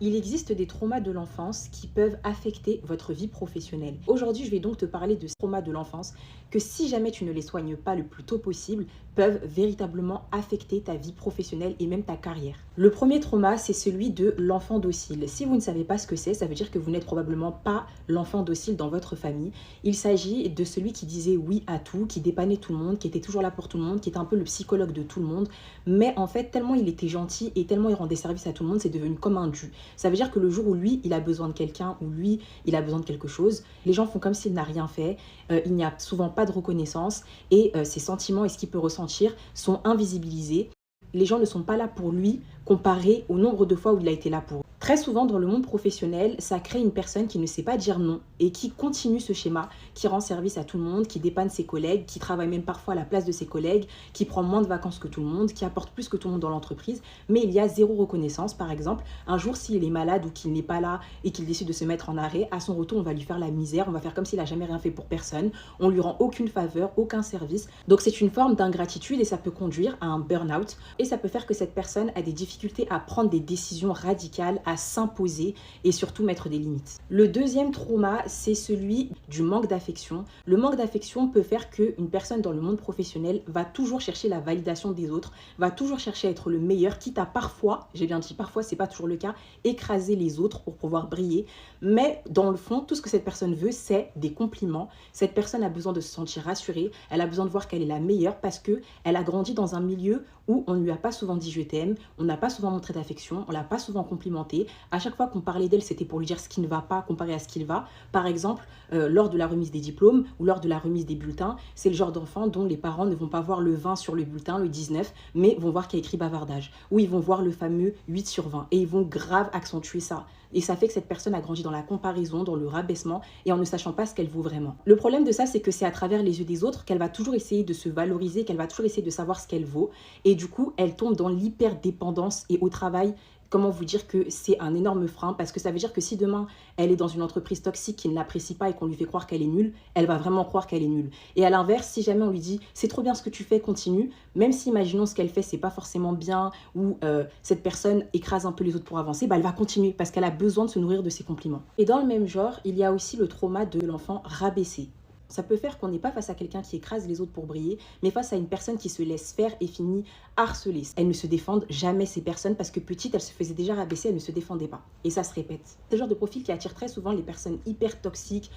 Il existe des traumas de l'enfance qui peuvent affecter votre vie professionnelle. Aujourd'hui, je vais donc te parler de ces traumas de l'enfance que si jamais tu ne les soignes pas le plus tôt possible, peuvent véritablement affecter ta vie professionnelle et même ta carrière. Le premier trauma, c'est celui de l'enfant docile. Si vous ne savez pas ce que c'est, ça veut dire que vous n'êtes probablement pas l'enfant docile dans votre famille. Il s'agit de celui qui disait oui à tout, qui dépannait tout le monde, qui était toujours là pour tout le monde, qui était un peu le psychologue de tout le monde. Mais en fait, tellement il était gentil et tellement il rendait service à tout le monde, c'est devenu comme un dû. Ça veut dire que le jour où lui, il a besoin de quelqu'un, ou lui, il a besoin de quelque chose, les gens font comme s'il n'a rien fait, il n'y a souvent pas de reconnaissance et ses sentiments et ce qu'il peut ressentir sont invisibilisés. Les gens ne sont pas là pour lui comparé au nombre de fois où il a été là pour eux. Très souvent dans le monde professionnel, ça crée une personne qui ne sait pas dire non et qui continue ce schéma, qui rend service à tout le monde, qui dépanne ses collègues, qui travaille même parfois à la place de ses collègues, qui prend moins de vacances que tout le monde, qui apporte plus que tout le monde dans l'entreprise, mais il y a zéro reconnaissance. Par exemple, un jour s'il est malade ou qu'il n'est pas là et qu'il décide de se mettre en arrêt, à son retour on va lui faire la misère, on va faire comme s'il n'a jamais rien fait pour personne, on lui rend aucune faveur, aucun service. Donc c'est une forme d'ingratitude et ça peut conduire à un burn-out et ça peut faire que cette personne a des difficultés à prendre des décisions radicales, à s'imposer et surtout mettre des limites. Le deuxième trauma, c'est celui du manque d'affection. Le manque d'affection peut faire qu'une personne dans le monde professionnel va toujours chercher la validation des autres, va toujours chercher à être le meilleur, quitte à parfois, j'ai bien dit parfois, c'est pas toujours le cas, écraser les autres pour pouvoir briller. Mais dans le fond, tout ce que cette personne veut, c'est des compliments. Cette personne a besoin de se sentir rassurée, elle a besoin de voir qu'elle est la meilleure parce qu'elle a grandi dans un milieu où on ne lui a pas souvent dit je t'aime, on n'a pas souvent montré d'affection, on l'a pas souvent complimenté. À chaque fois qu'on parlait d'elle, c'était pour lui dire ce qui ne va pas comparé à ce qu'il va. Par exemple, lors de la remise des diplômes ou lors de la remise des bulletins, c'est le genre d'enfant dont les parents ne vont pas voir le 20 sur le bulletin, le 19, mais vont voir qu'il y a écrit bavardage. Ou ils vont voir le fameux 8 sur 20 et ils vont grave accentuer ça. Et ça fait que cette personne a grandi dans la comparaison, dans le rabaissement et en ne sachant pas ce qu'elle vaut vraiment. Le problème de ça, c'est que c'est à travers les yeux des autres qu'elle va toujours essayer de se valoriser, qu'elle va toujours essayer de savoir ce qu'elle vaut. Et du coup, elle tombe dans l'hyperdépendance et au travail, comment vous dire que c'est un énorme frein parce que ça veut dire que si demain elle est dans une entreprise toxique qui ne l'apprécie pas et qu'on lui fait croire qu'elle est nulle, elle va vraiment croire qu'elle est nulle. Et à l'inverse, si jamais on lui dit c'est trop bien ce que tu fais, continue, même si imaginons ce qu'elle fait c'est pas forcément bien ou cette personne écrase un peu les autres pour avancer, bah, elle va continuer parce qu'elle a besoin de se nourrir de ses compliments. Et dans le même genre, il y a aussi le trauma de l'enfant rabaissé. Ça peut faire qu'on n'est pas face à quelqu'un qui écrase les autres pour briller, mais face à une personne qui se laisse faire et finit harcelée. Elles ne se défendent jamais, ces personnes, parce que petite, elles se faisaient déjà rabaisser, elles ne se défendaient pas. Et ça se répète. C'est le genre de profil qui attire très souvent les personnes hyper toxiques,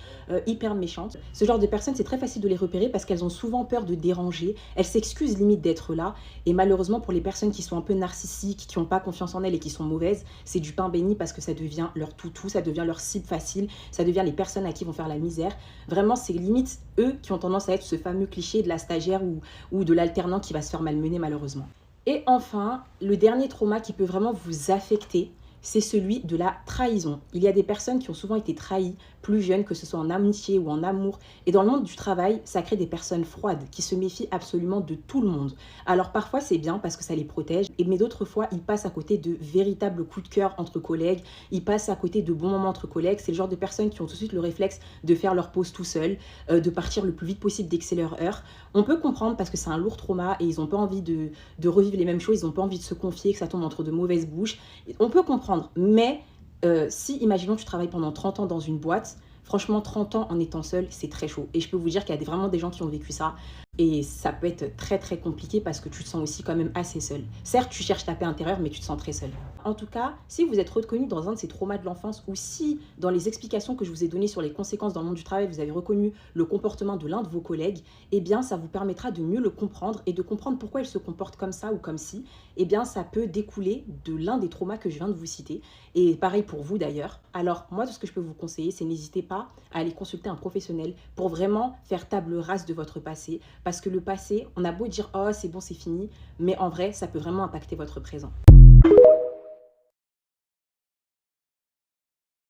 hyper méchantes. Ce genre de personnes, c'est très facile de les repérer parce qu'elles ont souvent peur de déranger. Elles s'excusent limite d'être là. Et malheureusement, pour les personnes qui sont un peu narcissiques, qui n'ont pas confiance en elles et qui sont mauvaises, c'est du pain béni parce que ça devient leur toutou, ça devient leur cible facile, ça devient les personnes à qui ils vont faire la misère. Vraiment, c'est limite eux qui ont tendance à être ce fameux cliché de la stagiaire ou de l'alternant qui va se faire malmener malheureusement. Et enfin, le dernier trauma qui peut vraiment vous affecter, c'est celui de la trahison. Il y a des personnes qui ont souvent été trahies plus jeunes, que ce soit en amitié ou en amour. Et dans le monde du travail, ça crée des personnes froides qui se méfient absolument de tout le monde. Alors parfois c'est bien parce que ça les protège, mais d'autres fois ils passent à côté de véritables coups de cœur entre collègues, ils passent à côté de bons moments entre collègues. C'est le genre de personnes qui ont tout de suite le réflexe de faire leur pause tout seul, de partir le plus vite possible dès que c'est leur heure. On peut comprendre parce que c'est un lourd trauma et ils n'ont pas envie de revivre les mêmes choses, ils n'ont pas envie de se confier, que ça tombe entre de mauvaises bouches. On peut comprendre, mais si, imaginons, tu travailles pendant 30 ans dans une boîte, franchement, 30 ans en étant seul, c'est très chaud. Et je peux vous dire qu'il y a vraiment des gens qui ont vécu ça. Et ça peut être très très compliqué parce que tu te sens aussi quand même assez seul. Certes, tu cherches ta paix intérieure, mais tu te sens très seul. En tout cas, si vous êtes reconnu dans un de ces traumas de l'enfance ou si dans les explications que je vous ai données sur les conséquences dans le monde du travail, vous avez reconnu le comportement de l'un de vos collègues, eh bien ça vous permettra de mieux le comprendre et de comprendre pourquoi il se comporte comme ça ou comme ci. Eh bien ça peut découler de l'un des traumas que je viens de vous citer. Et pareil pour vous d'ailleurs. Alors moi, tout ce que je peux vous conseiller, c'est n'hésitez pas à aller consulter un professionnel pour vraiment faire table rase de votre passé. Parce que le passé, on a beau dire « oh c'est bon, c'est fini », mais en vrai, ça peut vraiment impacter votre présent.